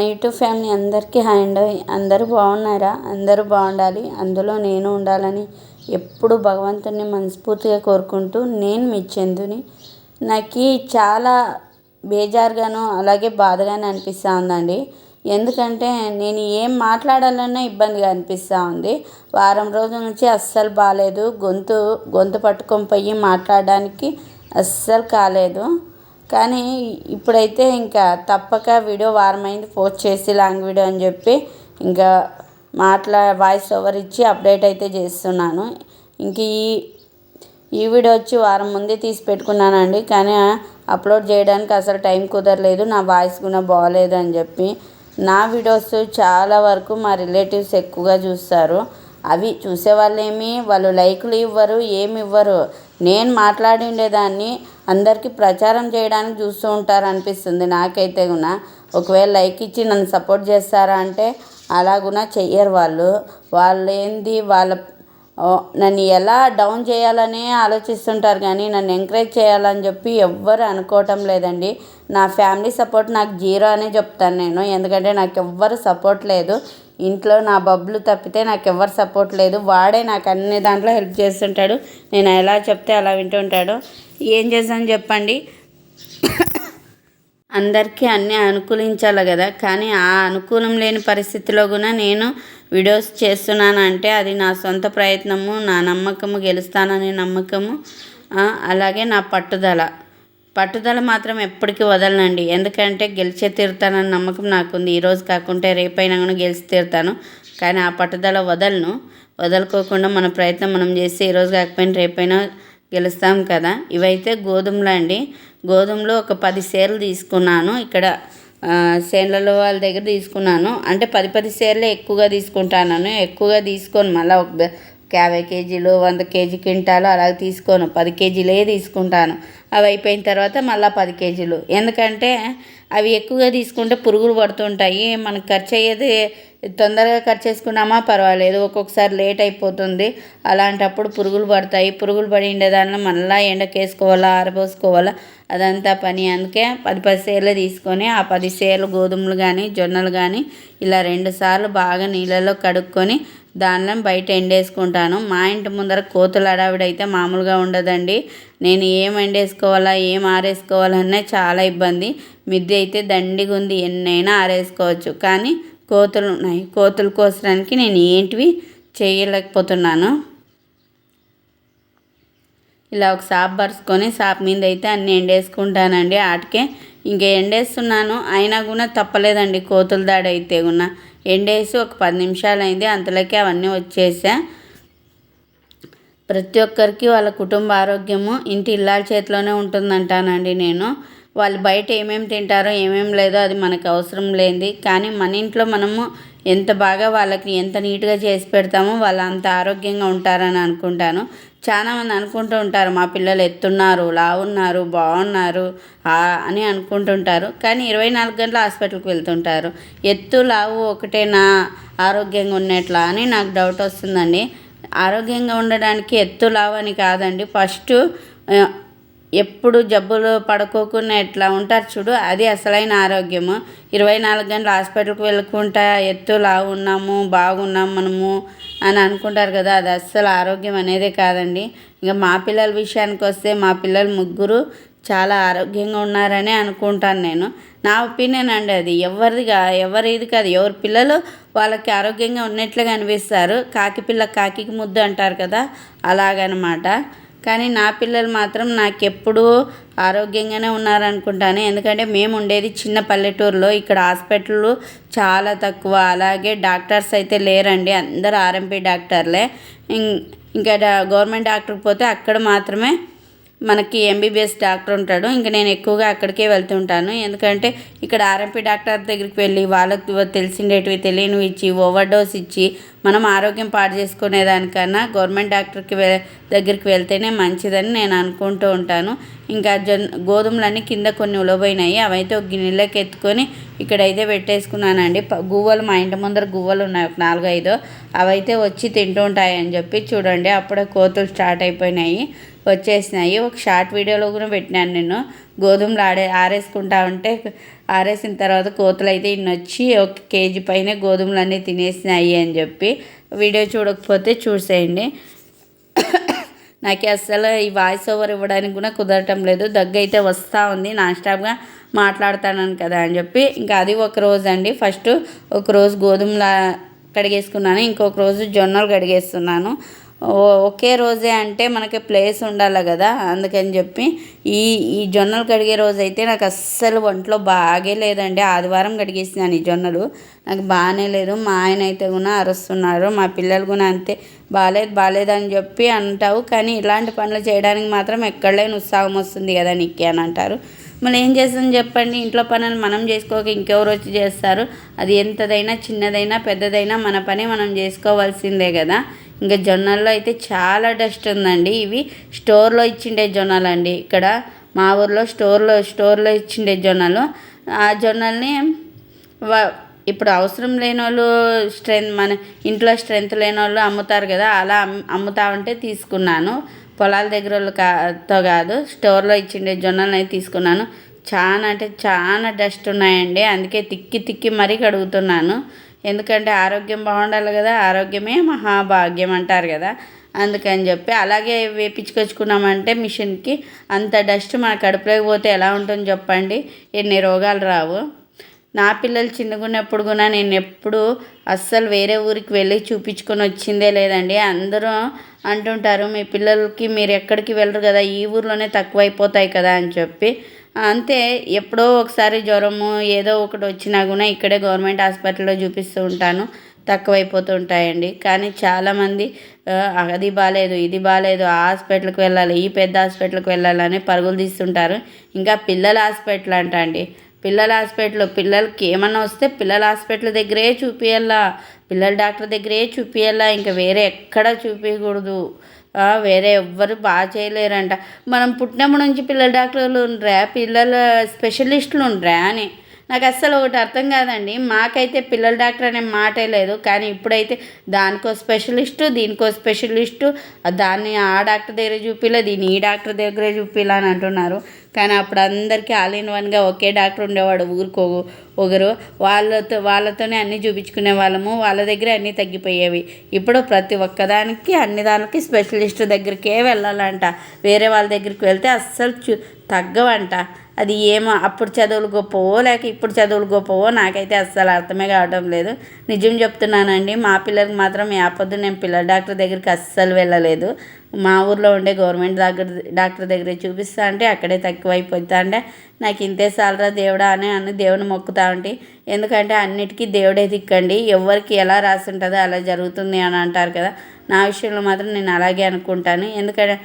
YouTube family అందరికీ hi అండి. అందరూ బాగున్నారా? అందరూ బాగుండాలి, అందులో నేను ఉండాలని ఎప్పుడు భగవంతుని మనస్ఫూర్తిగా కోరుకుంటూ, నేను మీ చందుని. నాకు చాలా బేజారుగాను అలాగే బాధగానే అనిపిస్తూ ఉందండి. ఎందుకంటే నేను ఏం మాట్లాడాలన్నా ఇబ్బందిగా అనిపిస్తూ ఉంది. వారం రోజుల నుంచి అస్సలు బాగాలేదు. గొంతు పట్టుకొని పోయి మాట్లాడడానికి అస్సలు కాలేదు. కానీ ఇప్పుడైతే ఇంకా తప్పక వీడియో వారమైంది పోస్ట్ చేసి లాంగ్ వీడియో అని చెప్పి ఇంకా వాయిస్ ఓవర్ ఇచ్చి అప్డేట్ అయితే చేస్తున్నాను. ఇంక ఈ వీడియో వచ్చి వారం ముందే తీసి పెట్టుకున్నానండి. కానీ అప్లోడ్ చేయడానికి అసలు టైం కుదరలేదు. నా వాయిస్ కూడా బాగోలేదు అని చెప్పి. నా వీడియోస్ చాలా వరకు మా రిలేటివ్స్ ఎక్కువగా చూస్తారు. అవి చూసేవాళ్ళేమి వాళ్ళు లైకులు ఇవ్వరు, ఏమి ఇవ్వరు. నేను మాట్లాడి ఉండేదాన్ని అందరికీ ప్రచారం చేయడానికి చూస్తూ ఉంటారు అనిపిస్తుంది నాకైతే కూడా. ఒకవేళ లైక్ ఇచ్చి నన్ను సపోర్ట్ చేస్తారా అంటే అలాగునా చెయ్యరు వాళ్ళు ఏంది నన్ను ఎలా డౌన్ చేయాలని ఆలోచిస్తుంటారు. కానీ నన్ను ఎంకరేజ్ చేయాలని చెప్పి ఎవ్వరు అనుకోవటం లేదండి. నా ఫ్యామిలీ సపోర్ట్ నాకు జీరో అనే చెప్తాను నేను. ఎందుకంటే నాకు ఎవ్వరు సపోర్ట్ లేదు. ఇంట్లో నా బబ్బులు తప్పితే నాకు ఎవ్వరు సపోర్ట్ లేదు. వాడే నాకు అన్ని దాంట్లో హెల్ప్ చేస్తుంటాడు. నేను ఎలా చెప్తే అలా వింటుంటాడు. ఏం చేశాను చెప్పండి. అందరికీ అన్నీ అనుకూలించాలి కదా. కానీ ఆ అనుకూలం లేని పరిస్థితిలో కూడా నేను వీడియోస్ చేస్తున్నానంటే అది నా సొంత ప్రయత్నము, నా నమ్మకము, గెలుస్తాననే నమ్మకము, అలాగే నా పట్టుదల మాత్రం ఎప్పటికీ వదలనండి. ఎందుకంటే గెలిచే తీరుతానన్న నమ్మకం నాకుంది. ఈరోజు కాకుంటే రేపైనా కూడా గెలిచి తీరుతాను. కానీ ఆ పట్టుదల వదలుకోకుండా మన ప్రయత్నం మనం చేస్తే ఈరోజు కాకపోయినా రేపైనా గెలుస్తాం కదా. ఇవైతే గోధుమలు అండి. గోధుమలు ఒక 10 సేర్లు తీసుకున్నాను. ఇక్కడ సేన్లలో వాళ్ళ దగ్గర తీసుకున్నాను. అంటే 10 సేర్లే ఎక్కువగా తీసుకుంటాను. ఎక్కువగా తీసుకొని మళ్ళీ ఒక 50 కేజీలు 100 కేజీ క్వింటాలు అలా తీసుకోను. 10 కేజీలే తీసుకుంటాను. అవి అయిపోయిన తర్వాత మళ్ళీ 10 కేజీలు. ఎందుకంటే అవి ఎక్కువగా తీసుకుంటే పురుగులు పడుతుంటాయి. మనకు ఖర్చు అయ్యేది తొందరగా ఖర్చు చేసుకున్నామా పర్వాలేదు, ఒక్కొక్కసారి లేట్ అయిపోతుంది. అలాంటప్పుడు పురుగులు పడతాయి. పురుగులు పడి ఉండేదాన్ని మళ్ళీ ఎండకేసుకోవాలా, ఆరబోసుకోవాలా, అదంతా పని. అందుకే 10 సేర్లు తీసుకొని ఆ 10 సేర్లు గోధుమలు కానీ జొన్నలు కానీ ఇలా 2 సార్లు బాగా నీళ్ళలో కడుక్కొని దానిలో బయట ఎండేసుకుంటాను. మా ఇంటి ముందర కోతుల అడావిడైతే మామూలుగా ఉండదండి. నేను ఏం ఎండేసుకోవాలా ఏం ఆరేసుకోవాలన్నా చాలా ఇబ్బంది. మిద్దె అయితే దండిగా ఉంది, ఎన్నైనా ఆరేసుకోవచ్చు. కానీ కోతులు ఉన్నాయి. కోతుల కోసడానికి నేను ఏంటివి చేయలేకపోతున్నాను. ఇలా ఒక సాప్ పరుచుకొని సాప్ మీద అయితే అన్నీ ఎండేసుకుంటానండి. ఆటికే ఇంకా ఎండేస్తున్నాను. అయినా కూడా తప్పలేదండి. కోతుల దాడి అయితే కూడా ఎండేసి ఒక 10 నిమిషాలు అయింది. అంతలోకి అవన్నీ వచ్చేసా. ప్రతి ఒక్కరికి వాళ్ళ కుటుంబ ఆరోగ్యము ఇంటి ఇల్లాల చేతిలోనే ఉంటుందంటానండి నేను. వాళ్ళు బయట ఏమేమి తింటారో ఏమేమి లేదో అది మనకు అవసరం లేనిది. కానీ మన ఇంట్లో మనము ఎంత బాగా వాళ్ళకి ఎంత నీట్గా చేసి పెడతామో వాళ్ళు అంత ఆరోగ్యంగా ఉంటారని అనుకుంటాను. చాలామంది అనుకుంటూ ఉంటారు మా పిల్లలు ఎత్తున్నారు, లావున్నారు, బాగున్నారు అని అనుకుంటుంటారు. కానీ 24 గంటలు హాస్పిటల్కి వెళ్తుంటారు. ఎత్తు లావు ఒకటేనా ఆరోగ్యంగా ఉన్నట్లా అని నాకు డౌట్ వస్తుందండి. ఆరోగ్యంగా ఉండడానికి ఎత్తు లావు అని కాదండి. ఫస్ట్ ఎప్పుడు జబ్బులు పడుకోకుండా ఎట్లా ఉంటారు చూడు, అది అసలైన ఆరోగ్యము. 24 గంటలు హాస్పిటల్కి వెళ్ళకుండా ఎత్తు లావు ఉన్నాము బాగున్నాము మనము అని అనుకుంటారు కదా, అది అస్సలు ఆరోగ్యం అనేదే కాదండి. ఇంకా మా పిల్లల విషయానికి వస్తే మా పిల్లలు ముగ్గురు చాలా ఆరోగ్యంగా ఉన్నారని అనుకుంటాను నేను. నా ఒపీనియన్ అండి అది. ఎవరిది కాదు. ఎవరి పిల్లలు వాళ్ళకి ఆరోగ్యంగా ఉన్నట్లుగా అనిపిస్తారు. కాకి పిల్ల కాకికి ముద్దు అంటారు కదా, అలాగనమాట. కానీ నా పిల్లలు మాత్రం నాకెప్పుడూ ఆరోగ్యంగానే ఉన్నారనుకుంటాను. ఎందుకంటే మేము ఉండేది చిన్న పల్లెటూరులో. ఇక్కడ హాస్పిటళ్ళు చాలా తక్కువ. అలాగే డాక్టర్స్ అయితే లేరండి. అందరూ ఆర్ఎంపీ డాక్టర్లే. ఇంకా గవర్నమెంట్ డాక్టర్కి పోతే అక్కడ మాత్రమే మనకి ఎంబీబీఎస్ డాక్టర్ ఉంటాడు. ఇంక నేను ఎక్కువగా అక్కడికే వెళ్తుంటాను. ఎందుకంటే ఇక్కడ ఆర్ఎంపీ డాక్టర్ దగ్గరికి వెళ్ళి వాళ్ళకి తెలిసిండేటివి తెలియనివి ఇచ్చి ఓవర్ డోస్ ఇచ్చి మనం ఆరోగ్యం పాడు చేసుకునేదానికన్నా గవర్నమెంట్ డాక్టర్కి దగ్గరికి వెళ్తేనే మంచిదని నేను అనుకుంటూ ఉంటాను. ఇంకా గోధుమలన్నీ కింద కొన్ని ఉలబోయినాయి, అవైతే ఒక గిన్నెలోకి ఎత్తుకొని ఇక్కడైతే పెట్టేసుకున్నానండి. గువ్వలు మా ఇంటి ముందర గువ్వలు ఉన్నాయి, ఒక 4-5. అవైతే వచ్చి తింటూ ఉంటాయని చెప్పి చూడండి అప్పుడే కోతులు స్టార్ట్ అయిపోయినాయి, వచ్చేసినాయి. ఒక షార్ట్ వీడియోలో కూడా పెట్టినాను నేను. గోధుమలు ఆరేసుకుంటా ఉంటే ఆరేసిన తర్వాత కోతులు అయితే వచ్చి 1 కేజీ పైన గోధుమలన్నీ తినేసినాయి అని చెప్పి. వీడియో చూడకపోతే చూసేయండి. నాకు అస్సలు ఈ వాయిస్ ఓవర్ ఇవ్వడానికి కూడా కుదరటం లేదు, దగ్గు అయితే వస్తూ ఉంది. నాన్ స్టాప్గా మాట్లాడుతాను కదా అని చెప్పి. ఇంకా అది ఒక రోజు అండి. ఫస్ట్ ఒకరోజు గోధుమలు కడిగేసుకున్నాను, ఇంకొక రోజు జొన్నలు కడిగేస్తున్నాను. ఒకే రోజే అంటే మనకి ప్లేస్ ఉండాలి కదా, అందుకని చెప్పి ఈ జొన్నలు కడిగే రోజు అయితే నాకు అస్సలు ఒంట్లో బాగే లేదండి. ఆదివారం కడిగేసినాను ఈ జొన్నలు, నాకు బాగానే లేదు. మా ఆయన అయితే కూడా అరుస్తున్నారు, మా పిల్లలు కూడా అంతే, బాగాలేదని చెప్పి అంటావు కానీ ఇలాంటి పనులు చేయడానికి మాత్రం ఎక్కడలేని ఉత్సాహం వస్తుంది కదా నీకు అని అంటారు. మళ్ళీ ఏం చేస్తాం చెప్పండి, ఇంట్లో పనులు మనం చేసుకోక ఇంకెవరు వచ్చి చేస్తారు? అది ఎంతదైనా చిన్నదైనా పెద్దదైనా మన పని మనం చేసుకోవాల్సిందే కదా. ఇంకా జొన్నల్లో అయితే చాలా డస్ట్ ఉందండి. ఇవి స్టోర్లో ఇచ్చిండే జొన్నలు అండి, ఇక్కడ మా ఊర్లో స్టోర్లో ఇచ్చిండే జొన్నలు. ఆ జొన్నల్ని ఇప్పుడు అవసరం లేని వాళ్ళు మన ఇంట్లో స్ట్రెంత్ లేని వాళ్ళు అమ్ముతారు కదా, అలా అమ్ముతా ఉంటే తీసుకున్నాను. పొలాల దగ్గర వాళ్ళతో కాదు, స్టోర్లో ఇచ్చిండే జొన్నలు అయితే తీసుకున్నాను. చాలా అంటే చాలా డస్ట్ ఉన్నాయండి, అందుకే తిక్కి మరీ కడుగుతున్నాను. ఎందుకంటే ఆరోగ్యం బాగుండాలి కదా, ఆరోగ్యమే మహాభాగ్యం అంటారు కదా, అందుకని చెప్పి. అలాగే వేపించుకొచ్చుకున్నామంటే మిషన్కి అంత డస్ట్ మన కడుపులోకి పోతే ఎలా ఉంటుందో చెప్పండి, ఎన్ని రోగాలు రావు. నా పిల్లలు చిన్నగున్నప్పుడు కూడా నేను ఎప్పుడు అస్సలు వేరే ఊరికి వెళ్ళి చూపించుకొని వచ్చిందే లేదండి. అందరూ అంటుంటారు మీ పిల్లలకి మీరు ఎక్కడికి వెళ్ళరు కదా, ఈ ఊర్లోనే తక్కువైపోతాయి కదా అని చెప్పి. అంతే, ఎప్పుడో ఒకసారి జ్వరము ఏదో ఒకటి వచ్చినా కూడా ఇక్కడే గవర్నమెంట్ హాస్పిటల్లో చూపిస్తూ ఉంటాను, తక్కువైపోతూ ఉంటాయండి. కానీ చాలామంది అది బాగాలేదు ఇది బాగాలేదు, ఆ హాస్పిటల్కి వెళ్ళాలి ఈ పెద్ద హాస్పిటల్కి వెళ్ళాలని పరుగులు తీస్తుంటారు. ఇంకా పిల్లల హాస్పిటల్ అంట అండి, పిల్లల హాస్పిటల్, పిల్లలకి ఏమన్నా వస్తే పిల్లల హాస్పిటల్ దగ్గరే చూపించాలా, పిల్లల డాక్టర్ దగ్గరే చూపించాలా, ఇంకా వేరే ఎక్కడా చూపించకూడదు. వేరే ఎవ్వరు బాగా చేయలేరంట. మనం పుట్టినప్పటి నుంచి పిల్లల డాక్టర్లు ఉండరా, పిల్లల స్పెషలిస్టులు ఉండరా అని నాకు అస్సలు ఒకటి అర్థం కాదండి. మాకైతే పిల్లల డాక్టర్ అనే మాటే లేదు, కానీ ఇప్పుడైతే దానికో స్పెషలిస్టు దీనికో స్పెషలిస్టు, దాన్ని ఆ డాక్టర్ దగ్గర చూపిలా దీన్ని ఈ డాక్టర్ దగ్గరే చూపిలా అని అంటున్నారు. కానీ అప్పుడు అందరికీ ఆల్ ఇన్ వన్గా ఒకే డాక్టర్ ఉండేవాడు, ఊరికి ఒకరు, వాళ్ళతోనే అన్నీ చూపించుకునే వాళ్ళము, వాళ్ళ దగ్గర అన్నీ తగ్గిపోయేవి. ఇప్పుడు ప్రతి ఒక్కదానికి అన్ని దానికి స్పెషలిస్ట్ దగ్గరికే వెళ్ళాలంట, వేరే వాళ్ళ దగ్గరికి వెళ్తే అస్సలు తగ్గవంట. అది ఏమో అప్పుడు చదువులు గొప్పవో లేక ఇప్పుడు చదువులు గొప్పవో నాకైతే అస్సలు అర్థమే కావడం లేదు. నిజం చెప్తున్నానండి, మా పిల్లలకి మాత్రం యాపొద్దు నేను పిల్లల డాక్టర్ దగ్గరికి అస్సలు వెళ్ళలేదు. మా ఊర్లో ఉండే గవర్నమెంట్ డాక్టర్ దగ్గరే చూపిస్తా అంటే అక్కడే తక్కువైపోతా అంటే నాకు ఇంతే సాలరా దేవుడా అని దేవుని మొక్కుతా ఉంటే. ఎందుకంటే అన్నిటికీ దేవుడే దిక్కండి, ఎవరికి ఎలా రాసి ఉంటుందో అలా జరుగుతుంది అని అంటారు కదా. నా విషయంలో మాత్రం నేను అలాగే అనుకుంటాను. ఎందుకంటే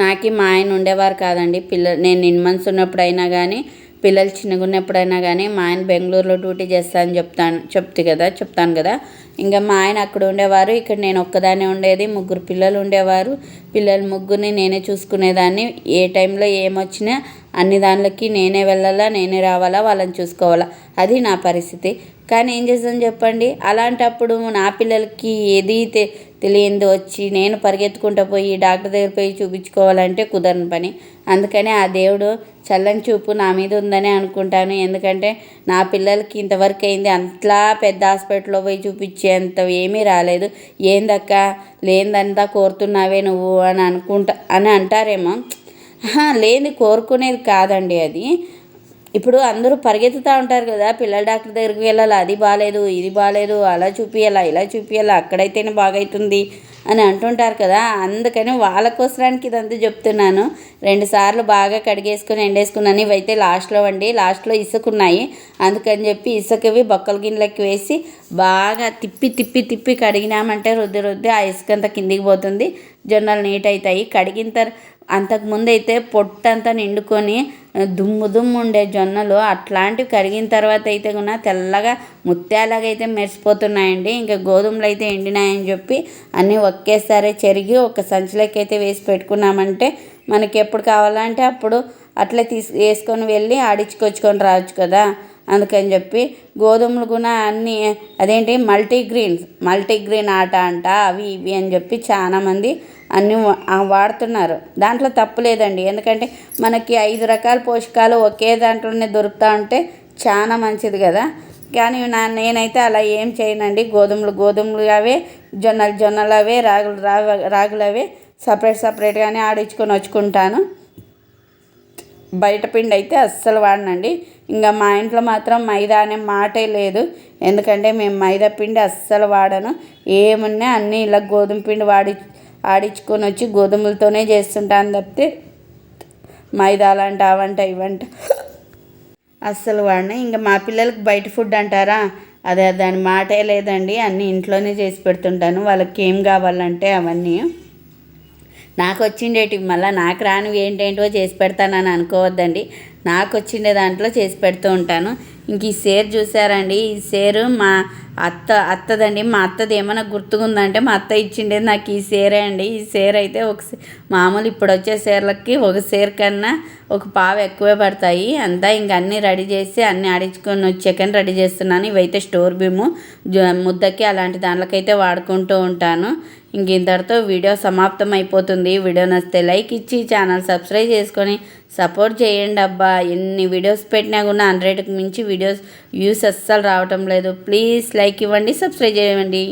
నాకు మా ఆయన ఉండేవారు కాదండి. నేను ఇన్మంత్స్ ఉన్నప్పుడైనా కానీ పిల్లలు చిన్నగా ఉన్నప్పుడైనా కానీ మా ఆయన బెంగళూరులో డ్యూటీ చేస్తా అని చెప్తాను కదా. ఇంకా మా ఆయన అక్కడ ఉండేవారు, ఇక్కడ నేను ఒక్కదాన్నే ఉండేది. 3 పిల్లలు ఉండేవారు, పిల్లలు ముగ్గురిని నేనే చూసుకునేదాన్ని. ఏ టైంలో ఏమొచ్చినా అన్ని దానిలకి నేనే వెళ్ళాలా, నేనే రావాలా, వాళ్ళని చూసుకోవాలా, అది నా పరిస్థితి. కానీ ఏం చేస్తాను చెప్పండి, అలాంటప్పుడు నా పిల్లలకి ఏది తెలియంది వచ్చి నేను పరిగెత్తుకుంటూ పోయి డాక్టర్ దగ్గర పోయి చూపించుకోవాలంటే కుదరని పని. అందుకని ఆ దేవుడు చల్లని చూపు నా మీద ఉందని అనుకుంటాను. ఎందుకంటే నా పిల్లలకి ఇంతవరకు అయింది, అంతలా పెద్ద హాస్పిటల్లో పోయి చూపించేంత ఏమీ రాలేదు. ఏందక్క లేనిదంతా కోరుతున్నావే నువ్వు అని అంటారేమో. లేని కోరుకునేది కాదండి అది. ఇప్పుడు అందరూ పరిగెత్తుతూ ఉంటారు కదా, పిల్లల డాక్టర్ దగ్గరికి వెళ్ళాలి, అది బాగాలేదు ఇది బాగాలేదు, అలా చూపించాలా ఇలా చూపించాలా, అక్కడైతేనే బాగవుతుంది అని అంటుంటారు కదా. అందుకని వాళ్ళ కోసరానికి ఇదంతా చెప్తున్నాను. 2 సార్లు బాగా కడిగేసుకుని ఎండేసుకున్నాను. ఇవైతే లాస్ట్లో ఇసుకున్నాయి, అందుకని చెప్పి ఇసుకవి బొక్కల గిన్నెలకి వేసి బాగా తిప్పి కడిగినామంటే రుద్ది ఆ ఇసుకంతా కిందికి పోతుంది, జొన్నలు నీట్ అవుతాయి. కడిగిన అంతకుముందు అయితే పొట్టంతా నిండుకొని దుమ్ము దుమ్ము ఉండే జొన్నలు అట్లాంటివి కరిగిన తర్వాత అయితే కూడా తెల్లగా ముత్యాలాగా అయితే మెరిసిపోతున్నాయండి. ఇంకా గోధుమలు అయితే ఎండినాయని చెప్పి అన్నీ ఒకేసారి చెరిగి ఒక సంచిలోకి అయితే వేసి పెట్టుకున్నామంటే మనకి ఎప్పుడు కావాలంటే అప్పుడు అట్లే వేసుకొని వెళ్ళి ఆడించుకొచ్చుకొని రావచ్చు కదా. అందుకని చెప్పి గోధుమలు కూడా అన్నీ అదేంటి మల్టీగ్రెయిన్ ఆట అంట అవి ఇవి అని చెప్పి చాలామంది అన్నీ వాడుతున్నారు. దాంట్లో తప్పు లేదండి, ఎందుకంటే మనకి 5 రకాల పోషకాలు ఒకే దాంట్లోనే దొరుకుతూ ఉంటే చాలా మంచిది కదా. కానీ నేనైతే అలా ఏం చేయనండి. గోధుమలు అవే, జొన్నలు అవే, రాగులు అవే సపరేట్గానే ఆడించుకొని వచ్చుకుంటాను. బయట పిండి అయితే అస్సలు వాడనండి. ఇంకా మా ఇంట్లో మాత్రం మైదా అనే మాటే లేదు, ఎందుకంటే మేము మైదా పిండి అస్సలు వాడను. ఏమున్నా అన్నీ ఇలా గోధుమ పిండి ఆడించుకొని వచ్చి గోధుమలతోనే చేస్తుంటాను తప్పితే మైదా అలాంటి అవంట ఇవంట అస్సలు వాడిన. ఇంకా మా పిల్లలకి బయట ఫుడ్ అంటారా, అదే దాని మాటే లేదండి. అన్నీ ఇంట్లోనే చేసి పెడుతుంటాను వాళ్ళకి ఏం కావాలంటే అవన్నీ. నాకు వచ్చిండేటివి మళ్ళీ నాకు రానివి ఏంటేంటో చేసి పెడతానని అనుకోవద్దండి. నాకు వచ్చిండే దాంట్లో చేసి పెడుతూ ఉంటాను. ఇంక ఈ సేరు చూసారండి, ఈ సేరు మా అత్తదండి. మా అత్తది ఏమైనా గుర్తుకుందంటే మా అత్త ఇచ్చిండేది నాకు ఈ సేరే అండి. ఈ సేరు అయితే మామూలు ఇప్పుడు వచ్చే సేర్లకి ఒక సేరు కన్నా ఒక పావు ఎక్కువే పడతాయి అంతా. ఇంక అన్నీ రెడీ చేసి అన్నీ ఆడించుకొని వచ్చాకని రెడీ చేస్తున్నాను. ఇవైతే స్టోర్ బిమ్ము ముద్దకి అలాంటి దాంట్లోకైతే వాడుకుంటూ ఉంటాను. ఇంక ఇంతటితో వీడియో సమాప్తం అయిపోతుంది. వీడియో నచ్చితే లైక్ ఇచ్చి ఛానల్ సబ్స్క్రైబ్ చేసుకొని సపోర్ట్ చేయండి అబ్బా. ఎన్ని వీడియోస్ పెట్టినా కూడా 100కి మించి వ్యూస్ అస్సలు రావటం లేదు. ప్లీజ్ లైక్ ఇవ్వండి, సబ్స్క్రైబ్ చేయండి.